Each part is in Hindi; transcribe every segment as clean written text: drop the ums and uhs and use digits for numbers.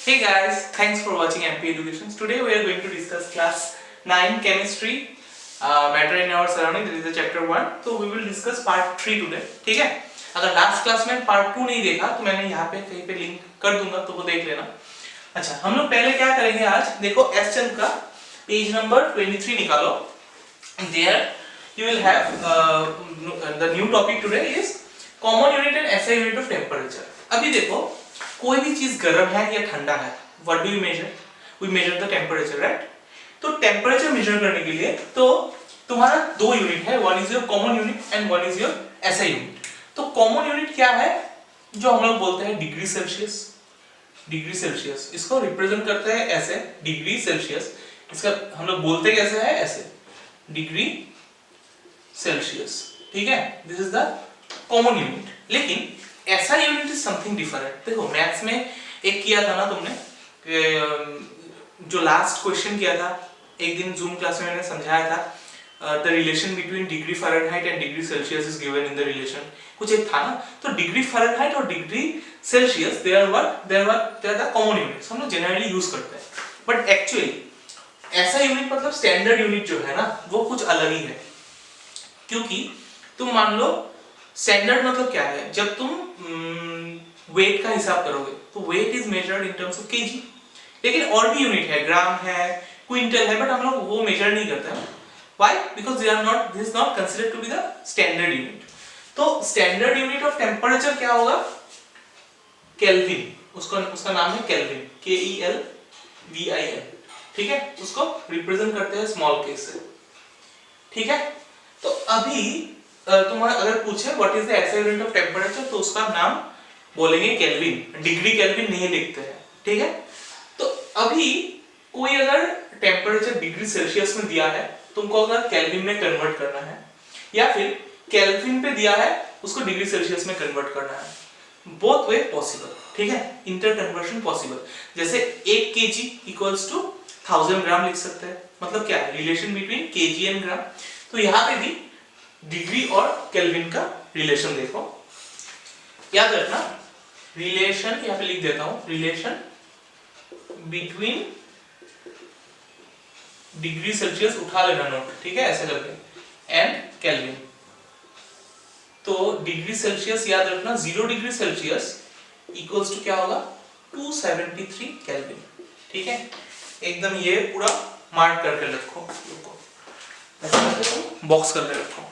Hey guys, thanks for watching MP Education. Today we are going to discuss class 9 chemistry, matter in our surrounding. This is the chapter 1. So we will discuss part 3 today. ठीक है? अगर लास्ट क्लास में part 2 नहीं देखा तो मैंने यहाँ पे कहीं पे लिंक कर दूंगा तो वो देख लेना. अच्छा, हम लोग पहले क्या करेंगे आज? देखो एस चंद का पेज नंबर 23 निकालो. There you will have the new topic today is common unit and SI unit of temperature. अभी देखो कोई भी चीज गर्म है या ठंडा है, what do you measure? We measure the temperature, right? तो टेम्परेचर मेजर करने के लिए तो तुम्हारा दो यूनिट है, one is your common unit and one is your SI unit. तो कॉमन यूनिट क्या है? जो हम लोग बोलते हैं डिग्री सेल्सियस. डिग्री सेल्सियस इसको रिप्रेजेंट करते हैं ऐसे, डिग्री सेल्सियस. इसका हम लोग बोलते कैसे है? ऐसे, डिग्री सेल्सियस. ठीक है, this is the common unit. लेकिन ऐसा यूनिट इज समथिंग डिफरेंट. देखो मैथ्स में एक किया था ना तुमने, जो लास्ट क्वेश्चन किया था एक दिन जूम क्लास में मैंने समझाया था, the relation between degree Fahrenheit and degree Celsius is given in the relation, कुछ एक था ना. तो डिग्री फ़ारेनहाइट और degree Celsius they are the common units, हम लोग जनरली यूज करते हैं. बट एक्चुअली ऐसा यूनिट मतलब स्टैंडर्ड यूनिट जो है ना वो कुछ अलग ही है. क्योंकि तुम मान लो स्टैंडर्ड मतलब क्या है? जब तुम वेट का हिसाब करोगे तो weight is measured in terms of KG. लेकिन और भी यूनिट है, ग्राम है, क्विंटल है, बट हम लोग वो मेजर नहीं करते हैं. Why? Because this is not considered to be the standard unit. तो स्टैंडर्ड यूनिट ऑफ टेम्परेचर क्या होगा? केल्विन. उसका नाम है केल्विन, KELVIN. ठीक है, उसको रिप्रेजेंट करते हैं स्मॉल के से. ठीक है, तो अभी तुम्हारा अगर पूछे what is the SI unit of temperature तो उसका नाम बोलेंगे केल्विन. डिग्री केल्विन नहीं लिखते हैं. ठीक है, तो अभी कोई अगर टेम्परेचर डिग्री सेल्सियस में दिया है, तुमको अगर केल्विन में कन्वर्ट करना है, या फिर केल्विन पे दिया है उसको डिग्री सेल्सियस में कन्वर्ट करना है, बोथ वे पॉसिबल. ठीक है, इंटर कन्वर्शन पॉसिबल. जैसे 1 kg इक्वल्स टू 1000 ग्राम लिख सकते हैं. मतलब क्या है? रिलेशन बिटवीन केजी एंड ग्राम. तो यहाँ पे भी डिग्री और केल्विन का रिलेशन देखो, याद रखना. रिलेशन यहाँ पे लिख देता हूं, रिलेशन बिटवीन डिग्री सेल्सियस उठा लेना नोट. ठीक है, ऐसे करके, एंड केल्विन. तो डिग्री सेल्सियस याद रखना, 0 डिग्री सेल्सियस इक्वल्स टू क्या होगा? 273 केल्विन. ठीक है, एकदम ये पूरा मार्क करके रखो, बॉक्स करके रखो.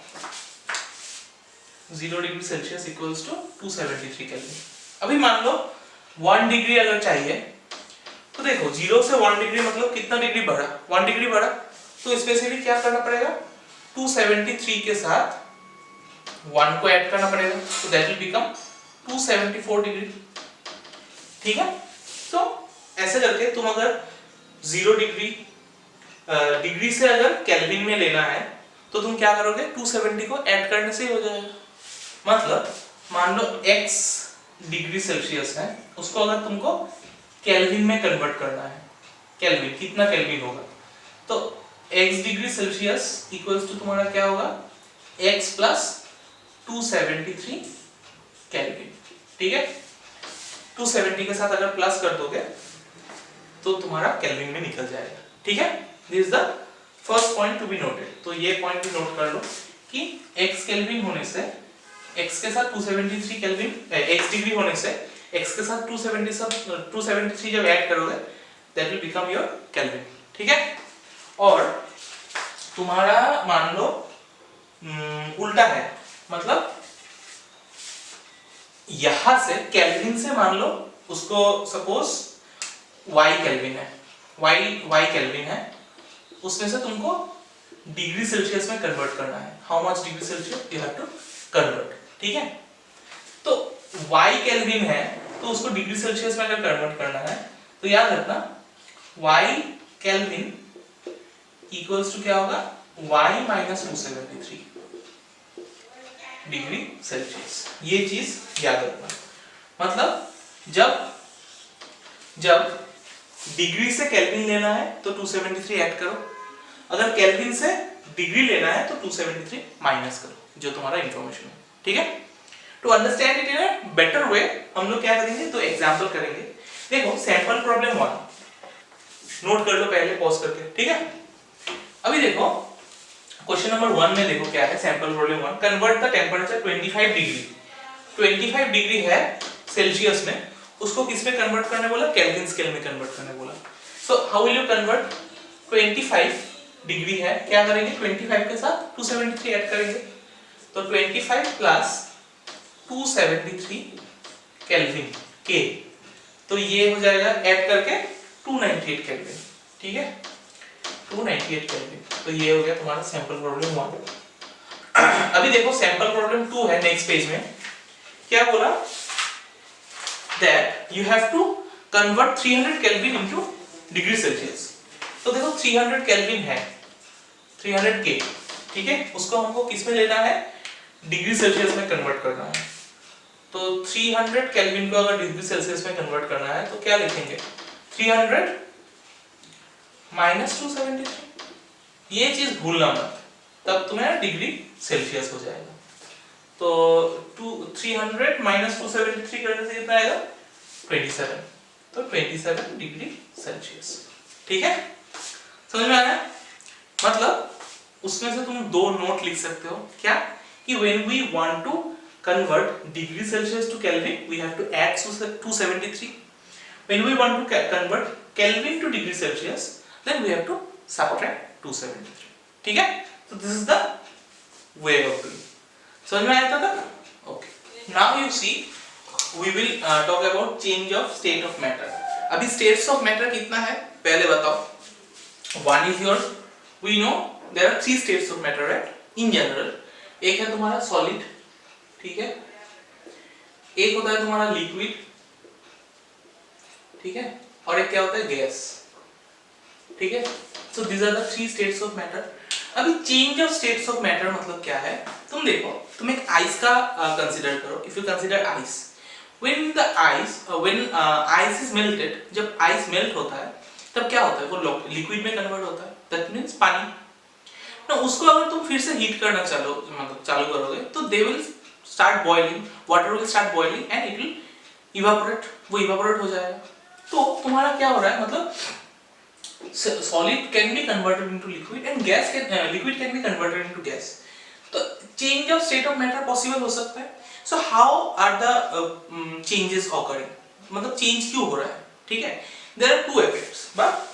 0 degree Celsius equals to 273 Kelvin. अभी मान लो 1 डिग्री अगर चाहिए तो देखो 0 से 1 डिग्री मतलब कितना डिग्री बढ़ा? 1 डिग्री बढ़ा. तो स्पेशली क्या करना पड़ेगा? 273 के साथ 1 को ऐड करना पड़ेगा, तो दैट विल बिकम 274 डिग्री. ठीक है, तो ऐसे करके तुम अगर 0 डिग्री से अगर केल्विन में लेना है तो तुम क्या करोगे? 270 को ऐड करने से ही हो जाएगा. मतलब मान लो x डिग्री सेल्सियस है, उसको अगर तुमको केल्विन में कन्वर्ट करना है, केल्विन कितना केल्विन होगा? तो x degree Celsius equals to तुम्हारा क्या होगा? x plus 273 Kelvin. ठीक है, 270 के साथ अगर प्लस कर दोगे तो तुम्हारा केल्विन में निकल जाएगा. ठीक है, this is the first point to be noted. तो ये पॉइंट भी नोट कर लो कि x केल्विन होने से x के साथ 273 केल्विन, x डिग्री होने से x के साथ 273 जब ऐड करोगे that will become your kelvin. ठीक है, और तुम्हारा मान लो उल्टा है, मतलब यहां से केल्विन से मान लो उसको सपोज y केल्विन है, y केल्विन है, उसमें से तुमको डिग्री सेल्सियस में कन्वर्ट करना है. How much degree Celsius you have to convert. ठीक है, तो y केल्विन है तो उसको डिग्री सेल्सियस में अगर कन्वर्ट करना है तो याद रखना y केल्विन इक्वल्स टू क्या होगा? y minus 273 degree Celsius. ये चीज याद रखना. मतलब जब डिग्री से केल्विन लेना है तो 273 ऐड करो, अगर केल्विन से डिग्री लेना है तो 273 माइनस करो, जो तुम्हारा इंफॉर्मेशन है. ठीक है, to understand it in a better way हम लोग क्या करेंगे? तो एग्जांपल करेंगे. देखो सैंपल प्रॉब्लम 1 नोट कर लो पहले पॉज करके, ठीक है। अभी देखो क्वेश्चन नंबर 1 में देखो क्या है, sample problem 1, convert the temperature 25 degree, 25 degree है सेल्सियस में, उसको किस में कन्वर्ट करने बोला, केल्विन स्केल में कन्वर्ट करने बोला। So how will you convert, 25 degree है, क्या करेंगे 25 के साथ 273 ऐड करेंगे, तो 25 प्लस 273 केल्विन के, तो ये हो जाएगा ऐड करके 298 केल्विन, ठीक है 298 केल्विन। तो ये हो गया तुम्हारा सैंपल प्रॉब्लम 1। अभी देखो सैंपल प्रॉब्लम 2 है नेक्स्ट पेज में, क्या बोला, that you have to convert 300 Kelvin into degree Celsius. तो देखो 300 केल्विन है, 300 के, ठीक है, उसको हमको किस में लेना है, डिग्री सेल्सियस में कन्वर्ट करना है। तो 300 केल्विन को अगर डिग्री सेल्सियस में कन्वर्ट करना है तो क्या लिखेंगे, 300 माइनस 273, ये चीज भूलना मत, तब तुम्हें डिग्री सेल्सियस हो जाएगा। तो 300 माइनस 273 करने से कितना आएगा 27, तो 27 डिग्री सेल्सियस, ठीक है, समझ में आया। मतलब उसमें से तुम दो नोट लिख सकते हो, क्या कि when we want to convert degree Celsius to Kelvin we have to add 273, when we want to convert Kelvin to degree Celsius then we have to subtract 273, ठीक है। तो this is the way of doing, समझ में आया था। Okay, now you see we will talk about change of state of matter। अभी states of matter कितना है पहले बताओ। one is your, we know there are three states of matter right in general, एक है तुम्हारा सॉलिड, ठीक है, एक होता है तुम्हारा लिक्विड, ठीक है, और एक क्या होता है गैस, ठीक है। So these are the three states of matter. अभी change of states of matter मतलब क्या है, तुम देखो, तुम एक आइस का कंसीडर करो, if you consider ice, when the ice ice is melted, जब आइस मेल्ट होता है तब क्या होता है, वो लिक्विड में कन्वर्ट होता है, दैट मींस पानी ना। उसको अगर तुम फिर से हीट करना चालो मतलब चालू करोगे तो they will start boiling, water will start boiling and it will evaporate, वो इवापोरेट हो जाएगा। तो तुम्हारा क्या हो रहा है, मतलब solid can be converted into liquid and gas can liquid can be converted into gas. तो change of state of matter possible हो सकता है। So how are the changes occurring, मतलब चेंज क्यों हो रहा है, ठीक है। There are two effects but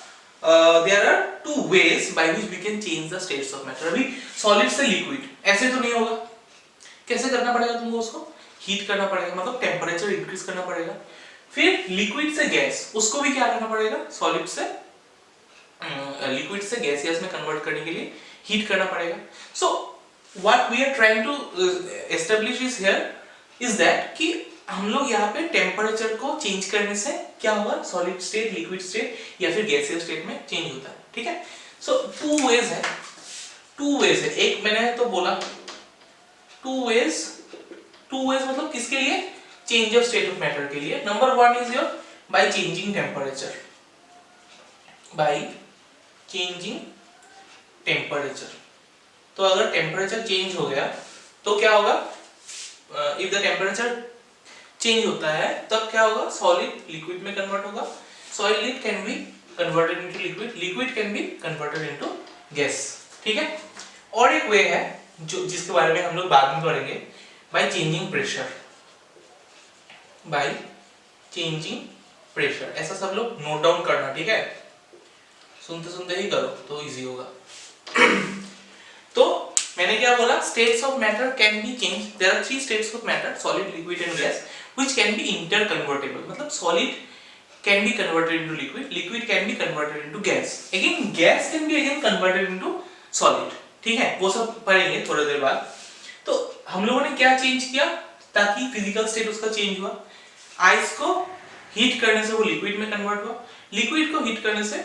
there are two ways by which we can change the states of matter। अभी सॉलिड से लिक्विड ऐसे तो नहीं होगा, कैसे करना पड़ेगा तुमको, उसको हीट करना पड़ेगा, मतलब टेम्परेचर इंक्रीज करना पड़ेगा। फिर लिक्विड से गैस, उसको भी क्या करना पड़ेगा, सॉलिड से लिक्विड से गैसियस में कन्वर्ट करने के लिए हीट करना पड़ेगा। So what we are trying to establish is here is that कि हम लोग यहाँ पे टेम्परेचर को चेंज करने से क्या होगा, सॉलिड स्टेट, लिक्विड स्टेट या फिर गैसियस स्टेट में चेंज होता है, ठीक है। सो टू वेज है, टू वेज है, एक मैंने तो बोला टू वेज मतलब किसके लिए, change of state of matter के लिए। Number one is your bye changing temperature, bye changing temperature. तो अगर टेम्परेचर चेंज हो गया तो क्या होगा, इफ द टेम्परेचर चेंज होता है तब क्या होगा, सॉलिड लिक्विड में कन्वर्ट होगा, solid can be converted into liquid, liquid can be converted into gas, ठीक है। और एक वे है जो जिसके बारे में हम लोग बाद में पढ़ेंगे, by changing pressure, by changing pressure. ऐसा सब लोग नोट डाउन करना, ठीक है, सुनते सुनते ही करो तो इजी होगा। तो मैंने क्या बोला, states of matter can be change, there are three states of matter, solid, liquid and gas, which can be interconvertible, मतलब solid can be converted into liquid, liquid can be converted into gas, again gas can be again converted into solid, ठीक है, वो सब पढ़ेंगे थोड़ी देर बाद। तो हम लोगों ने क्या चेंज किया ताकि फिजिकल स्टेट उसका चेंज हुआ, आइस को हीट करने से वो लिक्विड में कन्वर्ट हुआ, लिक्विड को हीट करने से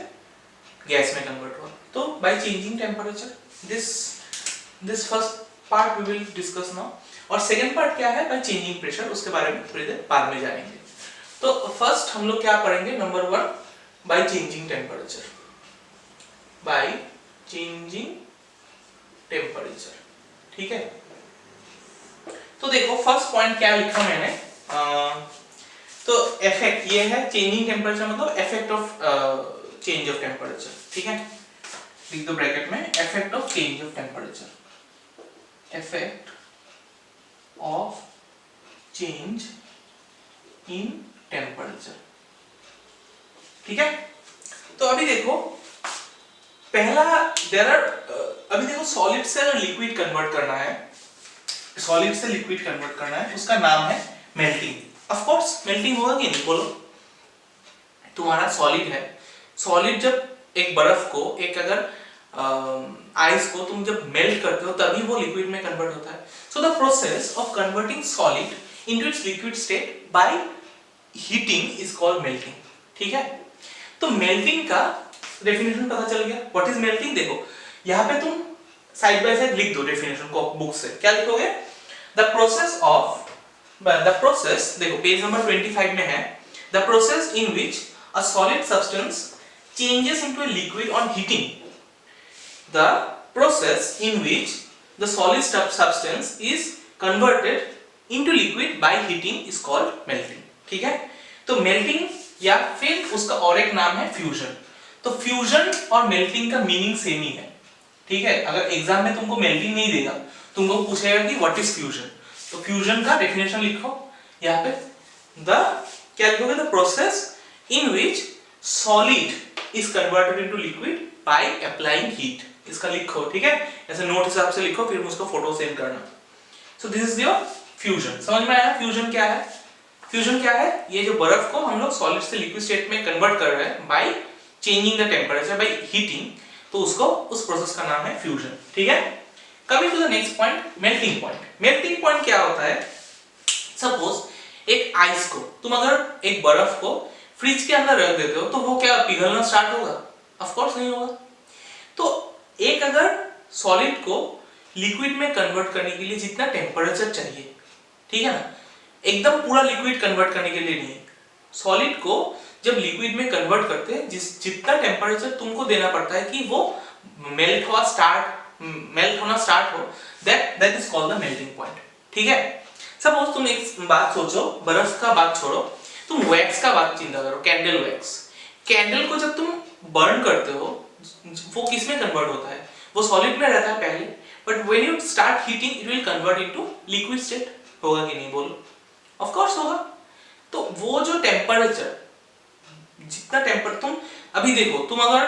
गैस में कन्वर्ट हुआ, तो by changing temperature. This first part we will discuss now. और सेकंड पार्ट क्या है, बाय चेंजिंग प्रेशर, उसके बारे में थोड़ी देर बाद में जानेंगे। तो फर्स्ट हम लोग क्या पढ़ेंगे, number one by changing temperature, bye changing temperature, ठीक है। तो देखो फर्स्ट पॉइंट क्या लिखा मैंने, तो इफेक्ट ये है चेंजिंग टेम्परेचर मतलब effect of change of temperature, ठीक है, लिख दो ब्रैकेट में effect of change of temperature, effect of change in temperature, ठीक है। तो अभी देखो पहला अभी देखो सॉलिड से अगर लिक्विड कन्वर्ट करना है, सॉलिड से लिक्विड कन्वर्ट करना है, उसका नाम है मेल्टिंग। ऑफ कोर्स मेल्टिंग होगा कि नहीं, बोलो। तुम्हारा सॉलिड है, सॉलिड जब एक बर्फ को, एक अगर आइस को तुम जब मेल्ट करते हो तभी वो लिक्विड में कन्वर्ट होता है। So the process of converting solid into its liquid state by heating is called melting, ठीक है। तो मेल्टिंग का डेफिनेशन पता चल गया। What is melting? देखो यहाँ पे तुम साइड बाय साइड लिख दो डेफिनेशन को बुक से। क्या लिखोगे? द प्रोसेस देखो पेज नंबर 25 में है, the process in which a solid substance changes into a liquid on heating. The process in which the solid substance is converted into liquid by heating is called melting, ठीक है। तो melting या फिर उसका और एक नाम है फ्यूजन। तो फ्यूजन और मेल्टिंग का मीनिंग सेम ही है, ठीक है। अगर एग्जाम में तुमको मेल्टिंग नहीं देगा, तुमको पूछेगा कि व्हाट इज फ्यूजन, तो फ्यूजन का डेफिनेशन लिखो यहाँ पे। क्या लिखोगे? The process in which solid is converted into liquid by applying heat, इसका लिखो, ठीक है। ऐसे नोट हिसाब से लिखो, फिर उसको फोटो सेंड करना। So this is your fusion। समझ में आया फ्यूजन क्या है? फ्यूजन क्या है? ये जो बर्फ को हम लोग सॉलिड से लिक्विड स्टेट में कन्वर्ट कर रहे हैं by changing the temperature by heating, तो उसको उस प्रोसेस का नाम है फ्यूजन, ठीक है। Coming to the next point, melting point. Melting point क्या होता है? सपोज एक आइस को तुम अगर एक बर्फ को फ्रिज के अंदर रख देते हो तो वो क्या पिघलना स्टार्ट होगा? ऑफ कोर्स नहीं होगा। तो एक अगर सॉलिड को लिक्विड में कन्वर्ट करने के लिए जितना टेम्परेचर चाहिए, ठीक है ना, एकदम पूरा लिक्विड कन्वर्ट करने के लिए नहीं, सॉलिड को जब लिक्विड में कन्वर्ट करते हैं जितना टेम्परेचर तुमको देना पड़ता है कि वो मेल्ट होना स्टार्ट हो, that is called the melting point, ठीक है। सपोज तुम एक बात सोचो, बर्फ का बात छोड़ो, तुम वैक्स का बात चिंता करो, कैंडल वैक्स। कैंडल को जब तुम बर्न करते हो वो किस में कन्वर्ट होता है? वो सॉलिड में रहता है पहले, but when you start heating it will convert into liquid state. होगा कि नहीं, बोलो? ऑफ कोर्स होगा। तो वो जो टेम्परेचर, जितना टेम्परेचर तुम अभी देखो, तुम अगर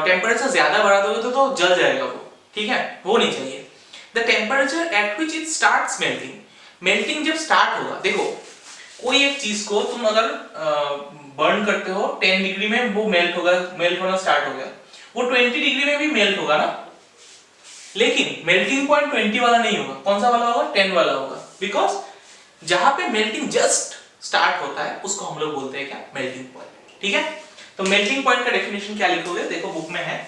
टेम्परेचर ज्यादा बढ़ा दोगे तो जल जाएगा वो, ठीक है, वो नहीं चाहिए। The temperature at which it starts melting, melting जब स्टार्ट होगा, देखो कोई एक चीज को तुम अगर बर्न करते हो 10 डिग्री में, वो मेल्ट होना स्टार्ट हो गया, वो 20 डिग्री में भी मेल्ट होगा ना, लेकिन मेल्टिंग पॉइंट 20 वाला नहीं होगा। कौन सा वाला होगा? 10 वाला होगा, बिकॉज जहां पे मेल्टिंग जस्ट स्टार्ट होता है उसको हम लोग बोलते हैं क्या? मेल्टिंग पॉइंट, ठीक है। तो मेल्टिंग पॉइंट का डेफिनेशन क्या लिखोगे? देखो बुक में है,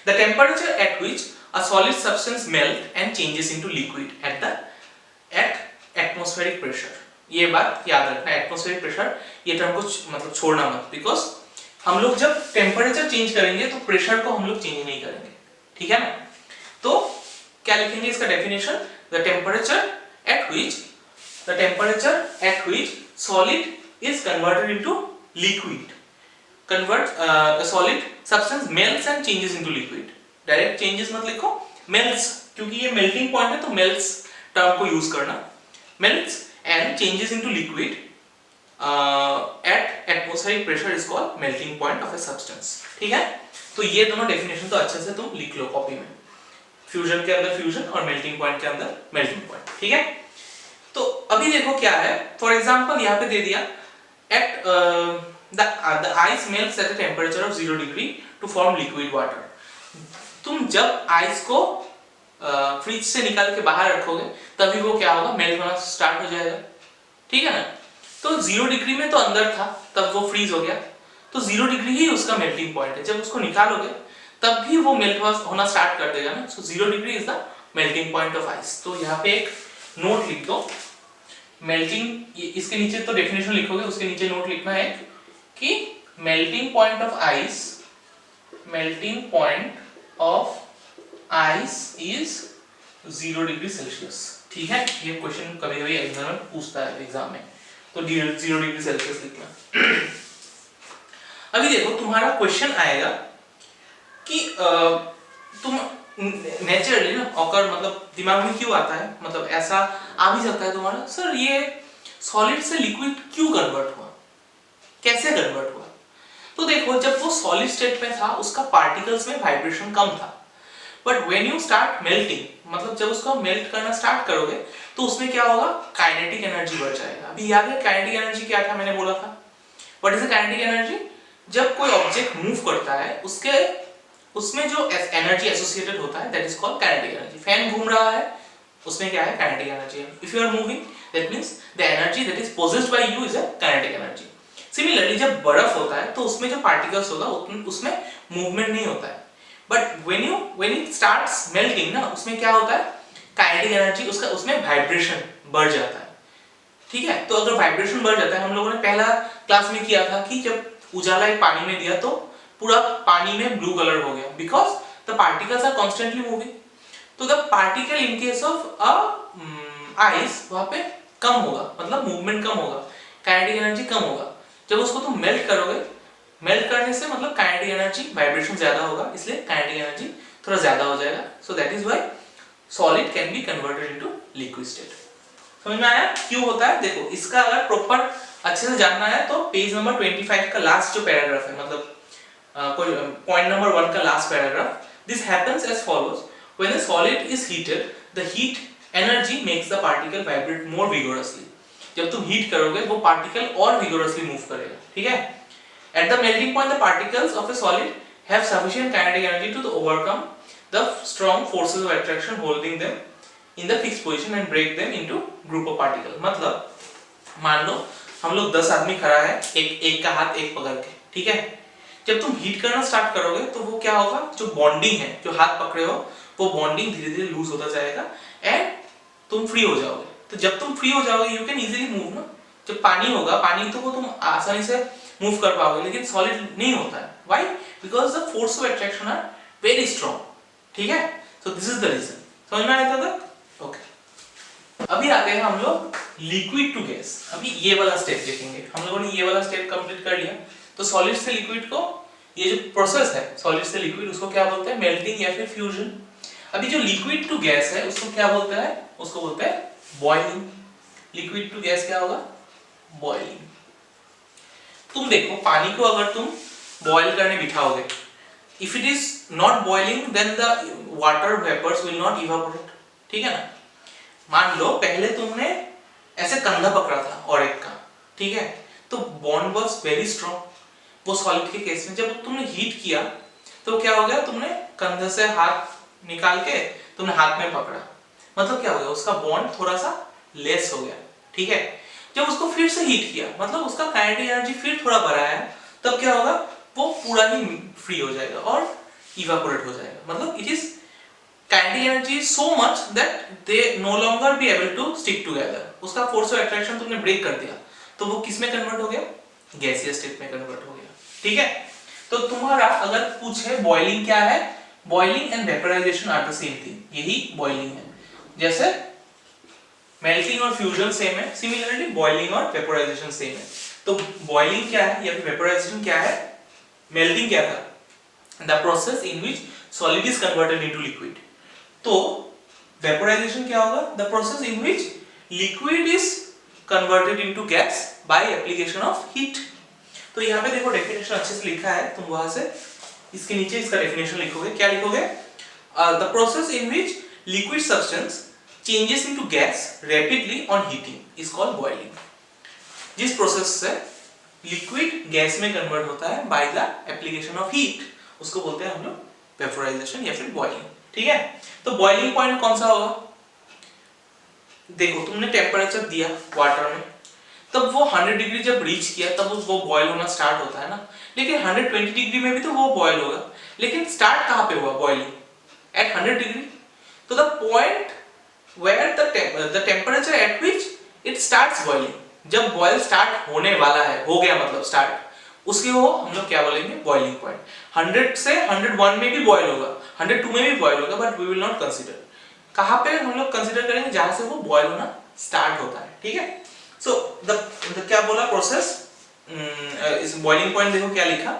the temperature at which a solid substance melt and changes into liquid at atmospheric pressure. ये बात याद रखना, एटमॉस्फेरिक प्रेशर ये टर्म को मतलब छोड़ना मत, बिकॉज हम लोग जब टेम्परेचर चेंज करेंगे तो प्रेशर को हम लोग चेंज नहीं करेंगे, ठीक है ना। तो क्या लिखेंगे इसका definition? The temperature at which solid is converted into liquid, solid substance melts and changes into liquid. Direct changes मत लिखो, मेल्ट्स, क्योंकि ये मेल्टिंग पॉइंट है तो मेल्ट्स टर्म को यूज करना। Melts and changes into liquid at atmospheric pressure is called melting point of a substance, ठीक है। तो ये दोनों डेफिनेशन तो अच्छे से तुम लिख लो कॉपी में, फ्यूजन के अंदर फ्यूजन और मेल्टिंग पॉइंट के अंदर मेल्टिंग पॉइंट, ठीक है। तो अभी देखो क्या है, फॉर एग्जांपल यहाँ पे दे दिया at the ice melts at a temperature of 0 degree to form liquid water। तुम जब आइस को फ्रिज से निकाल के बाहर रखोगे तभी वो क्या होगा? मेल्ट होना स्टार्ट हो जाएगा, ठीक है ना। तो 0 डिग्री में तो अंदर था, तब वो फ्रीज हो गया, तो 0 डिग्री ही उसका मेल्टिंग पॉइंट है। जब उसको निकालोगे तब भी वो मेल्ट होना स्टार्ट कर देगा ना। सो 0 degree is the melting point of ice. तो यहाँ पे एक नोट लिख दो, मेल्टिंग, इसके नीचे तो डेफिनेशन लिखोगे, उसके नीचे नोट लिखना है कि melting point of ice is 0 degree Celsius, ठीक है। ये क्वेश्चन कभी-कभी एग्जाम में पूछता है, एग्जाम में तो 0 डिग्री सेल्सियस लिखना। अभी देखो तुम्हारा क्वेश्चन आएगा कि तुम नेचुरली ना ऑकर मतलब दिमाग में क्यों आता है, मतलब ऐसा आ भी सकता है तुम्हारा, सर ये सॉलिड से लिक्विड क्यों कन्वर्ट हुआ, कैसे कन्वर्ट हुआ। तो देखो जब वो सॉलिड स्टेट में था उसका पार्टिकल्स में वाइब्रेशन कम था, but when you start melting, मतलब जब उसको मेल्ट करना स्टार्ट करोगे तो उसमें क्या होगा, काइनेटिक एनर्जी बढ़ जाएगा। अभी याद है काइनेटिक एनर्जी क्या था, मैंने बोला था what is the kinetic energy, जब कोई ऑब्जेक्ट मूव करता है उसके उसमें जो एनर्जी एसोसिएटेड होता है that is called kinetic energy. Fan घूम रहा है उसमें क्या है, काइनेटिक एनर्जी है। If you are moving that means the energy that is possessed by you is a kinetic energy. Similarly जब बर्फ होता है तो उसमें जो पार्टिकल्स होगा उसमें मूवमेंट नहीं होता है, but when it starts melting ना उसमें क्या होता है, काइनेटिक एनर्जी उसका उसमें वाइब्रेशन बढ़ जाता है। ठीक है, तो अगर वाइब्रेशन बढ़ जाता है, हम लोगों ने पहला क्लास में किया था कि जब उजाला एक पानी में दिया तो पूरा पानी में ब्लू कलर हो गया because the particles are constantly moving. तो the particle in case of ice वहां पे कम होगा, मतलब मूवमेंट कम होगा, काइनेटिक एनर्जी कम होगा। जब उसको तुम मेल्ट करोगे, मेल्ट करने से मतलब काइनेटिक एनर्जी वाइब्रेशन ज्यादा होगा, इसलिए काइनेटिक एनर्जी थोड़ा ज्यादा हो जाएगा। So that is why solid can be converted into liquid state. समझ में आया क्यों होता है। देखो इसका अगर प्रॉपर अच्छे से जानना है तो पेज नंबर 25 का लास्ट जो पैराग्राफ है, मतलब पॉइंट नंबर 1 का last paragraph, this happens as follows, when a solid is heated the heat energy makes the particle vibrate more vigorously. जब तुम हीट करोगे वो पार्टिकल और विगोरसली मूव करेगा। ठीक है, at the melting point the particles of a solid have sufficient kinetic energy to overcome the strong forces of attraction holding them in the fixed position and break them into group of particles। मतलब मान लो हम लोग 10 आदमी खड़ा है, एक का हाथ एक पकड़ के, ठीक है। जब तुम हीट करना स्टार्ट करोगे तो वो क्या होगा, जो बॉन्डिंग है, जो हाथ पकड़े हो वो बॉन्डिंग धीरे धीरे लूज होता जाएगा एंड तुम फ्री हो जाओगे। तो जब तुम फ्री हो जाओगे यू कैन इजीली मूव ना। जब पानी होगा, पानी तो वो तुम आसानी से मूव कर पाओगे, लेकिन सॉलिड नहीं होता है। Why? Because the force of attraction are very strong. ठीक है, so this is the reason. समझ में आया था? ओके, अभी आते हैं हम लोग लिक्विड टू गैस। अभी ये वाला स्टेप देखेंगे। हम लोगों ने ये वाला स्टेप कंप्लीट कर लिया। तो सॉलिड से लिक्विड को, ये जो प्रोसेस है सॉलिड से लिक्विड, उसको क्या बोलते हैं, मेल्टिंग या फिर फ्यूजन। अभी जो लिक्विड टू गैस है उसको क्या बोलते हैं, उसको बोलते हैं बॉइलिंग। लिक्विड टू गैस क्या होगा, बॉइलिंग। तुम देखो पानी को अगर तुम बॉइल करने बिठाओगे, if it is not boiling then the water vapors will not evaporate। ठीक है ना। मान लो पहले तुमने ऐसे कंधा पकड़ा था और एक का, ठीक है, तो बॉन्ड वाज वेरी स्ट्रॉन्ग। वो सॉलिड के केस में जब तुमने हीट किया तो क्या हो गया, तुमने कंधे से हाथ निकाल के तुमने हाथ में पकड़ा, मतलब क्या हो गया, उसका बॉन्ड थोड़ा सा लेस हो गया। ठीक है, जब उसको फिर से हीट किया, मतलब उसका काइनेटिक एनर्जी फिर थोड़ा बढ़ा है, तब क्या होगा, वो पूरा ही फ्री हो जाएगा और इवेपोरेट हो जाएगा। मतलब it is kinetic energy is so much that they no longer be able to stick together। उसका फोर्स ऑफ अट्रैक्शन तुमने ब्रेक कर दिया, तो वो किस में कन्वर्ट हो गया, गैसियस स्टेट में कन्वर्ट हो गया। ठीक है, तो तुम्हारा अगर पूछे बॉइलिंग क्या है, boiling and vaporization are the same thing, यही बॉइलिंग है। जैसे मेल्टिंग और फ्यूजन सेम है, सिमिलरली बॉइलिंग और वेपराइजेशन सेम है। तो बॉइलिंग क्या है या फिर वेपराइजेशन क्या है, मेल्टिंग क्या था, the process in which solid is converted into liquid. तो वेपोराइजेशन क्या होगा, the process in which liquid is converted into gas by application of heat. तो यहाँ पे देखो डेफिनेशन अच्छे से लिखा है, तुम वहां से इसके नीचे इसका डेफिनेशन लिखोगे। क्या लिखोगे, the process in which liquid substance changes into gas rapidly on heating is called boiling. जिस प्रोसेस से लिक्विड गैस में कन्वर्ट होता है by the application of heat, उसको बोलते हैं हम लोग वेपोराइजेशन या फिर बॉइलिंग। ठीक है, तो बॉइलिंग पॉइंट कौन सा होगा, देखो तुमने टेम्परेचर दिया वाटर में, तब वो 100 डिग्री जब रीच किया तब वो बॉयल होना स्टार्ट होता है ना। लेकिन 120 डिग्री में भी तो वो बॉयल होगा, लेकिन स्टार्ट कहाँ पे हुआ बॉइलिंग, एट 100 डिग्री। तो the point where the temperature at which it starts boiling, जब बॉयल स्टार्ट होने वाला है, हो गया मतलब स्टार्ट, उसके वो हम लोग क्या बोलेंगे, बॉइलिंग पॉइंट। 100 से 101 में भी बॉयल होगा, 102 में भी बॉयल होगा, but we will not consider. कहां पे हम लोग कंसीडर करेंगे, जहां से वो बॉयल होना स्टार्ट होता है। ठीक है, सो द क्या बोला प्रोसेस, इस बॉइलिंग पॉइंट देखो क्या लिखा,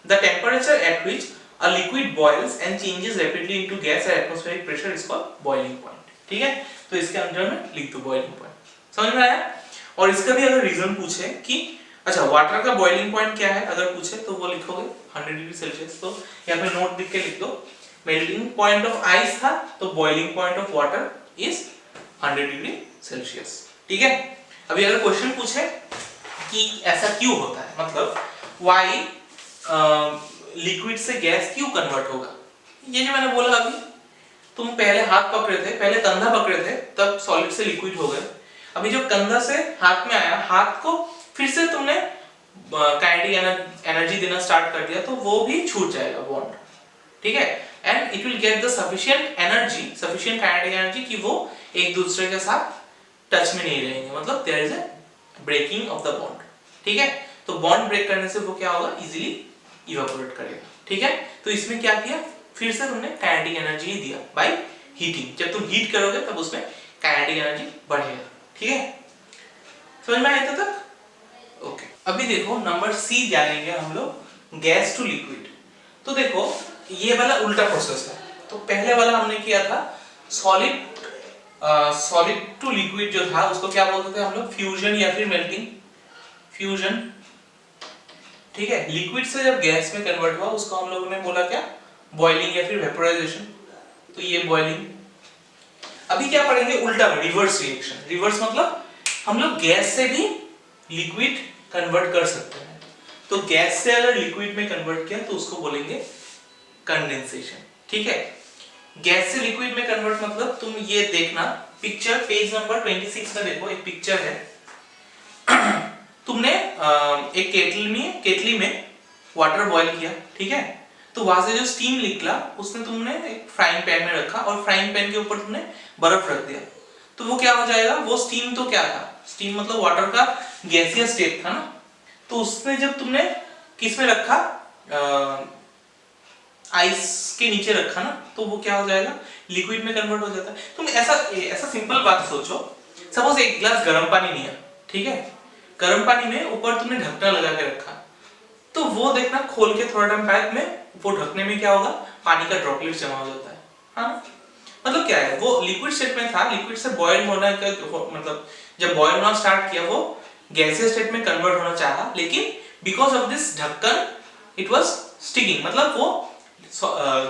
the temperature at which a liquid boils and changes rapidly into gas at atmospheric pressure is called boiling point. ठीक है, तो इसके अंदर में लिख दो बॉइलिंग पॉइंट। समझ में आया? और इसका भी अगर रीजन पूछे कि अच्छा वाटर का बॉइलिंग पॉइंट क्या है, अगर पूछे तो वो लिखोगे 100 डिग्री सेल्सियस। तो यहाँ पे नोट लिख के लिख दो, मेल्टिंग पॉइंट ऑफ आइस था तो boiling point of water is 100 degree Celsius. ठीक है, अभी अगर क्वेश्चन पूछे कि ऐसा क्यों होता है, मतलब व्हाई लिक्विड से गैस क्यों कन्वर्ट होगा, ये जो मैंने बोला अभी, तुम पहले हाथ पकड़े थे, पहले कंधा पकड़े थे, तब सॉलिड से लिक्विड हो गए। अभी जब कंधा से हाथ में आया, हाथ को फिर से तुमने काइनेटिक एनर्जी देना स्टार्ट कर दिया, तो वो भी छूट जाएगा बॉन्ड। ठीक है, and it will get the sufficient energy, sufficient kinetic energy कि वो एक दूसरे के साथ टच में नहीं रहेंगे, मतलब there is a breaking of the bond. ठीक है, तो बॉन्ड ब्रेक करने से वो क्या होगा, इजीली इवेपोरेट करेगा। ठीक है, तो इसमें क्या किया, फिर से तुमने काइनेटिक एनर्जी ही दिया बाय हीटिंग। जब तुम हीट करोगे तब उसमें काइनेटिक एनर्जी बढ़ेगा। ठीक है, समझ में आया तक? ओके, अभी देखो नंबर सी जानेंगे हम लोग, गैस टू लिक्विड। तो देखो ये वाला उल्टा प्रोसेस है। तो पहले वाला हमने किया था सॉलिड टू लिक्विड, जो था उसको क्या बोलते थे हम लोग, फ्यूजन या फिर मेल्टिंग, फ्यूजन। ठीक है, लिक्विड से जब गैस में कन्वर्ट हुआ उसको हम लोगों ने बोला क्या, बॉइलिंग या फिर वेपोराइजेशन। तो ये बॉइलिंग। अभी क्या पढ़ेंगे, उल्टा में, रिवर्स रिएक्शन। रिवर्स मतलब हम लोग गैस से भी लिक्विड कन्वर्ट कर सकते हैं। तो गैस से अगर लिक्विड में कन्वर्ट किया तो उसको बोलेंगे कंडेंसेशन। ठीक है, गैस से लिक्विड में कन्वर्ट मतलब तुम ये देखना, पिक्चर पेज नंबर 26 में देखो, एक पिक्चर है। तुमने एक केटली में वाटर बॉईल किया। ठीक है, तो वहां से जो स्टीम निकला उसने तुमने एक फ्राइंग पैन में रखा और फ्राइंग पैन के ऊपर तुमने बर्फ रख दिया। तो वो क्या हो जाएगा, वो स्टीम तो क्या था, स्टीम मतलब वाटर का गैसियस स्टेट था ना। तो उसने जब तुमने किस में रखा, आइस के नीचे रखा ना, तो वो क्या हो जाएगा, लिक्विड में कन्वर्ट हो जाता है। तुम ऐसा सिंपल बात सोचो, सपोज एक गिलास गर्म पानी लिया। ठीक है, गर्म पानी में ऊपर तुमने ढक्कन लगा के रखा, तो वो देखना खोल के थोड़ा टाइम बाद में वो ढकने में क्या होगा, पानी का ड्रॉपलेट जमा हो जाता है। हाँ, मतलब क्या है, वो लिक्विड स्टेट में था, लिक्विड से बॉयल होना का मतलब जब बॉयल होना स्टार्ट किया वो गैसियस स्टेट में कन्वर्ट होना चाहा, लेकिन बिकॉज ऑफ दिस ढक्कन इट वाज स्टिकिंग, मतलब वो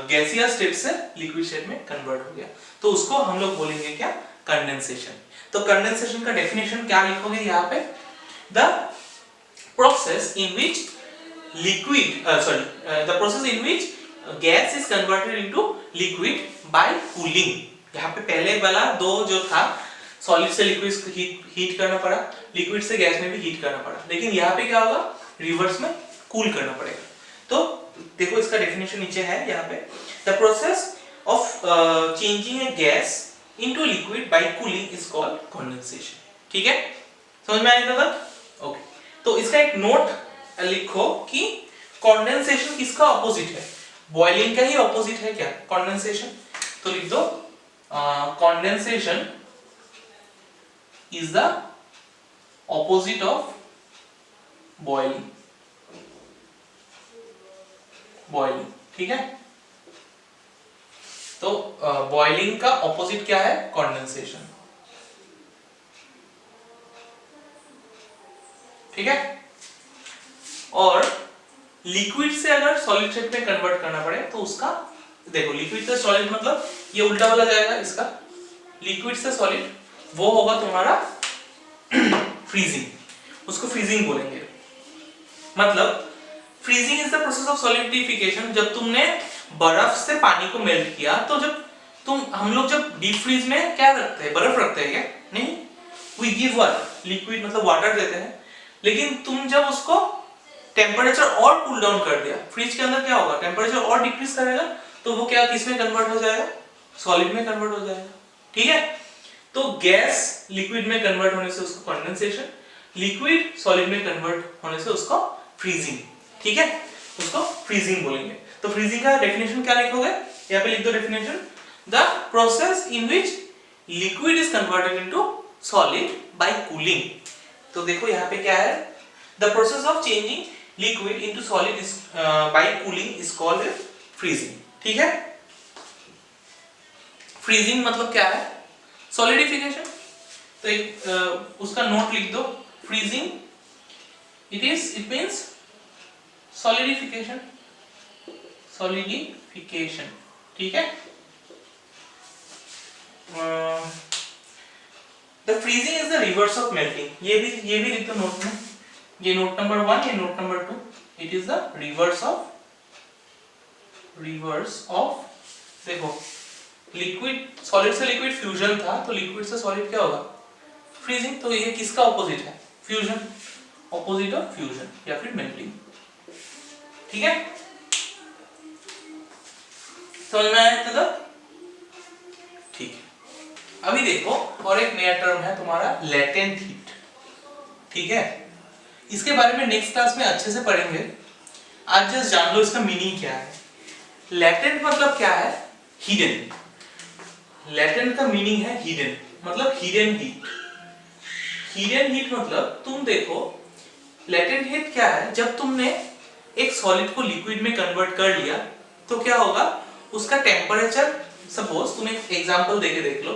गैसियस स्टेट से लिक्विड स्टेट में कन्वर्ट हो गया। तो उसको हम लोग बोलेंगे क्या, कंडेंसेशन। तो कंडेंसेशन का डेफिनेशन क्या लिखोगे यहाँ पे, the process in which the process in which gas is converted into liquid by cooling। यहाँ पे पहले वाला दो जो था, सॉलिड से लिक्विड हीट करना पड़ा, लिक्विड से गैस में भी हीट करना पड़ा, लेकिन यहाँ पे क्या होगा, रिवर्स में कूल करना पड़ेगा। तो देखो इसका डेफिनेशन नीचे है यहाँ पे, the process of changing A gas into liquid bye cooling is called condensation. ठीक है, समझ में आया था? ओके, तो इसका एक नोट लिखो कि कंडेंसेशन किसका ऑपोजिट है, बॉइलिंग का ही ऑपोजिट है क्या, कंडेंसेशन। तो लिख दो, condensation is the opposite of boiling. Boiling, ठीक है, तो बॉइलिंग का ऑपोजिट क्या है, कंडेंसेशन। ठीक है, और लिक्विड से अगर सॉलिड स्टेट में कन्वर्ट करना पड़े तो उसका देखो, लिक्विड से सॉलिड मतलब ये उल्टा वाला जाएगा इसका, लिक्विड से सॉलिड वो होगा तुम्हारा फ्रीजिंग, उसको फ्रीजिंग बोलेंगे। मतलब freezing is the process of solidification. जब तुमने बर्फ से पानी को मेल्ट किया, तो जब हम लोग जब डीप फ्रीज में क्या रखते हैं, बर्फ रखते हैं क्या, नहीं, वी गिव व्हाट, लिक्विड मतलब वाटर देते हैं। लेकिन तुम जब उसको टेम्परेचर और कूल डाउन कर दिया, फ्रिज के अंदर क्या होगा, टेम्परेचर और डिक्रीज करेगा, तो वो क्या किस में कन्वर्ट हो जाएगा, सॉलिड में कन्वर्ट हो जाएगा। ठीक है, तो गैस लिक्विड में कन्वर्ट होने से उसको कंडेंसेशन, लिक्विड सॉलिड में कन्वर्ट होने से उसको फ्रीजिंग। ठीक है, उसको फ्रीजिंग बोलेंगे। तो फ्रीजिंग का डेफिनेशन क्या लिखोगे, यहाँ पे लिख दो definition, the process in which liquid is converted into solid bye cooling. तो देखो यहाँ पे क्या है, the process of changing liquid into solid is by cooling is called freezing. ठीक है, फ्रीजिंग मतलब क्या है, सॉलिडिफिकेशन। तो एक उसका नोट लिख दो, freezing it means solidification, solidification. ठीक है, the freezing is the reverse of melting. ये भी लिख दो नोट में, ये नोट नंबर 1, ये note number 2। It is the reverse of देखो, लिक्विड सॉलिड से लिक्विड फ्यूजन था, तो लिक्विड से सॉलिड क्या होगा, फ्रीजिंग। तो ये किसका ऑपोजिट है, फ्यूजन, ऑपोजिट ऑफ फ्यूजन या फिर मेल्टिंग। ठीक है, समझ में आया तक? ठीक है, अभी देखो और एक नया टर्म है तुम्हारा लेटेंट हीट। ठीक है, इसके बारे में नेक्स्ट क्लास में अच्छे से पढ़ेंगे, आज जस्ट जान लो इसका मीनिंग क्या है। लेटेंट मतलब क्या है, हिडन। लेटेंट का मीनिंग है हिडन, मतलब हिडन हीट। हिडन हीट मतलब तुम देखो, लेटेंट हीट क्या है, जब तुमने एक सॉलिड को लिक्विड में कन्वर्ट कर लिया तो क्या होगा, उसका टेम्परेचर, सपोज तुम एक एग्जांपल देके देख लो,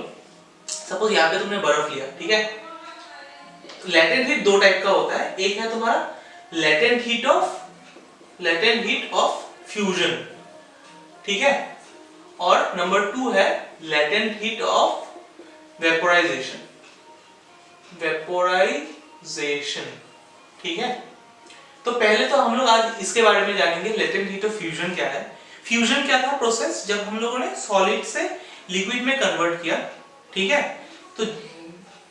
सपोज यहाँ पे तुमने बर्फ लिया। ठीक है, लेटेंट हीट दो टाइप का होता है, एक है तुम्हारा लेटेंट हीट ऑफ फ्यूजन। ठीक है, और नंबर 2 है लेटेंट हीट ऑफ वेपोराइजेशन। ठीक है, तो पहले तो हम लोग आज इसके बारे में जानेंगे, लेटेंट हीट ऑफ फ्यूजन क्या है। फ्यूजन क्या था, प्रोसेस जब हम लोगों ने सॉलिड से लिक्विड में कन्वर्ट किया। ठीक है, तो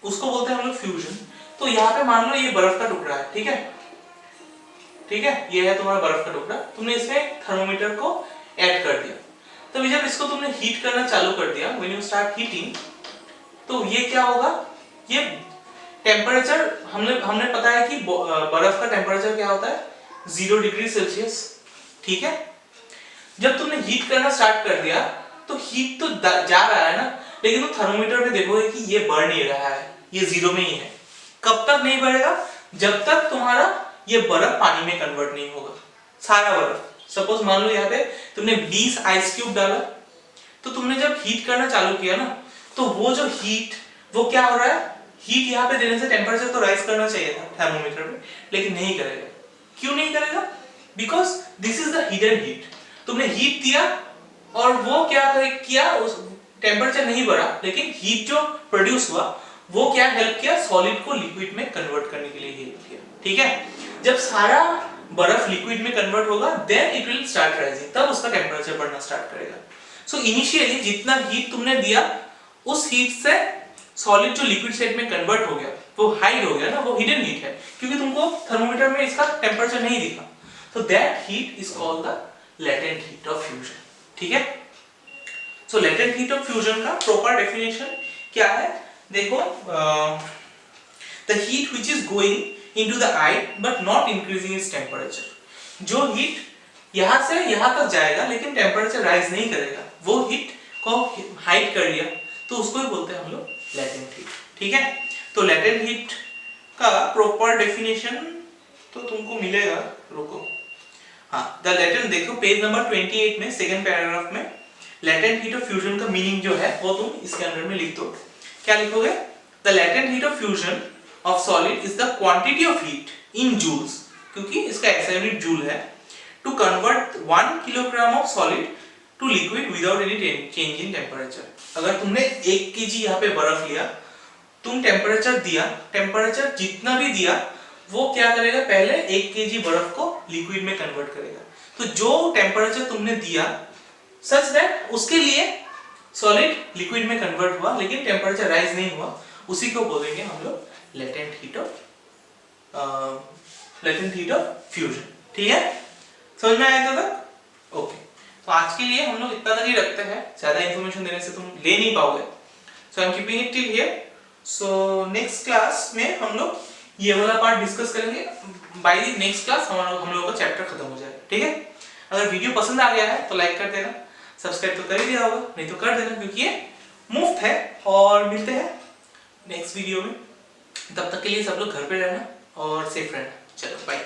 उसको बोलते हैं हम लोग फ्यूजन। तो यहाँ पे मान लो ये बर्फ का टुकड़ा है। ठीक है, ये है तुम्हारा बर्फ का टुकड़ा, तुमने इसमें थर्मोमीटर को ऐड कर दिया। तो जब इसको तुमने हीट करना चालू कर दिया, व्हेन यू स्टार्ट हीटिंग, तो ये क्या होगा, ये टेम्परेचर हमने पता है कि बर्फ का टेम्परेचर क्या होता है, 0 डिग्री सेल्सियस। ठीक है, जब तुमने हीट करना स्टार्ट कर दिया तो हीट तो जा रहा है ना, लेकिन तुम थर्मोमीटर पे देखोगे कि ये बढ़ नहीं रहा है, ये 0 में ही है। कब तक नहीं बढ़ेगा, जब तक तुम्हारा ये बर्फ पानी में कन्वर्ट नहीं होगा, सारा बर्फ। सपोज मान लो यहाँ पे तुमने 20 आइस क्यूब डाला, तो तुमने जब हीट करना चालू किया ना, तो वो जो हीट, वो क्या हो रहा है, हीट यहाँ पे देने से टेम्परेचर तो राइज करना चाहिए था थर्मोमीटर पे, लेकिन नहीं करेगा। क्यों नहीं करेगा, because this is the hidden heat. तुमने हीट दिया और वो क्या किया, उस टेम्परेचर नहीं बढ़ा, लेकिन हीट जो प्रोड्यूस हुआ वो क्या हेल्प किया, सॉलिड को लिक्विड में कन्वर्ट करने के लिए हेल्प किया। ठीक है, जब सारा बर्फ लिक्विड में कन्वर्ट होगा, then it will start rising, तब उसका टेम्परेचर बढ़ना स्टार्ट करेगा। सो इनिशियली जितना हीट तुमने दिया, उस हीट से सॉलिड जो लिक्विड स्टेट में कन्वर्ट हो गया, वो हाइड हो गया ना, वो हिडन हीट है, क्योंकि तुमको थर्मोमीटर में इसका टेम्परेचर नहीं दिखा। तो that heat is called the latent heat of fusion. ठीक है, सो लेटेंट हीट ऑफ फ्यूजन का प्रॉपर डेफिनेशन क्या है, देखो, the heat which is going into the eye but not increasing its temperature। जो हीट यहाँ से यहाँ तक जाएगा लेकिन टेम्परेचर राइज नहीं करेगा, वो हीट को हाइड कर लिया, तो उसको ही बोलते हैं हम लोग लेटेंट हीट। ठीक है, तो लेटेंट हीट का प्रॉपर डेफिनेशन तो तुमको मिलेगा, रुको, हाँ, द लेटेंट, देखो पेज नंबर 28 में सेकंड पैराग्राफ में लेटेंट हीट ऑफ फ्यूजन का मीनिंग जो है वो तुम इसके अंदर में लिख दो। क्या लिखोगे, the latent heat of fusion of solid is the quantity of heat in joules, क्योंकि इसका SI यूनिट जूल है, to convert 1 kilogram of solid to liquid without any change in temperature। अगर तुमने 1 kg यहाँ पे बर्फ लिया, तुम टेम्परेचर दिया, टेम्परेचर जितना भी दिया वो क्या करेगा, पहले 1 kg बर्फ को लिक्विड में कन्वर्ट करेगा। तो जो टेम्परेचर तुमने दिया सच दैट उसके लिए सॉलिड लिक्विड में कन्वर्ट हुआ, लेकिन टेम्परेचर राइज नहीं हुआ, उसी को बोलेंगे हम लोग लेटेंट हीट ऑफ फ्यूजन। ठीक है, समझ में आया तक? ओके, तो आज के लिए हम लोग इतना तक ही रखते हैं, ज्यादा इंफॉर्मेशन देने से तुम ले नहीं पाओगे, so I am keeping it till here. So next class में हम लोग ये वाला पार्ट डिस्कस करेंगे, बाय द नेक्स्ट क्लास हम लोगों का चैप्टर खत्म हो जाएगा। ठीक है, अगर वीडियो पसंद आ गया है तो लाइक कर देना, सब्सक्राइब तो कर ही दिया होगा, नहीं तो कर देना, क्योंकि ये मुफ्त है। और मिलते हैं नेक्स्ट वीडियो में। तब तक के लिए सब लोग घर पे रहना और सेफ रहना। चलो बाय।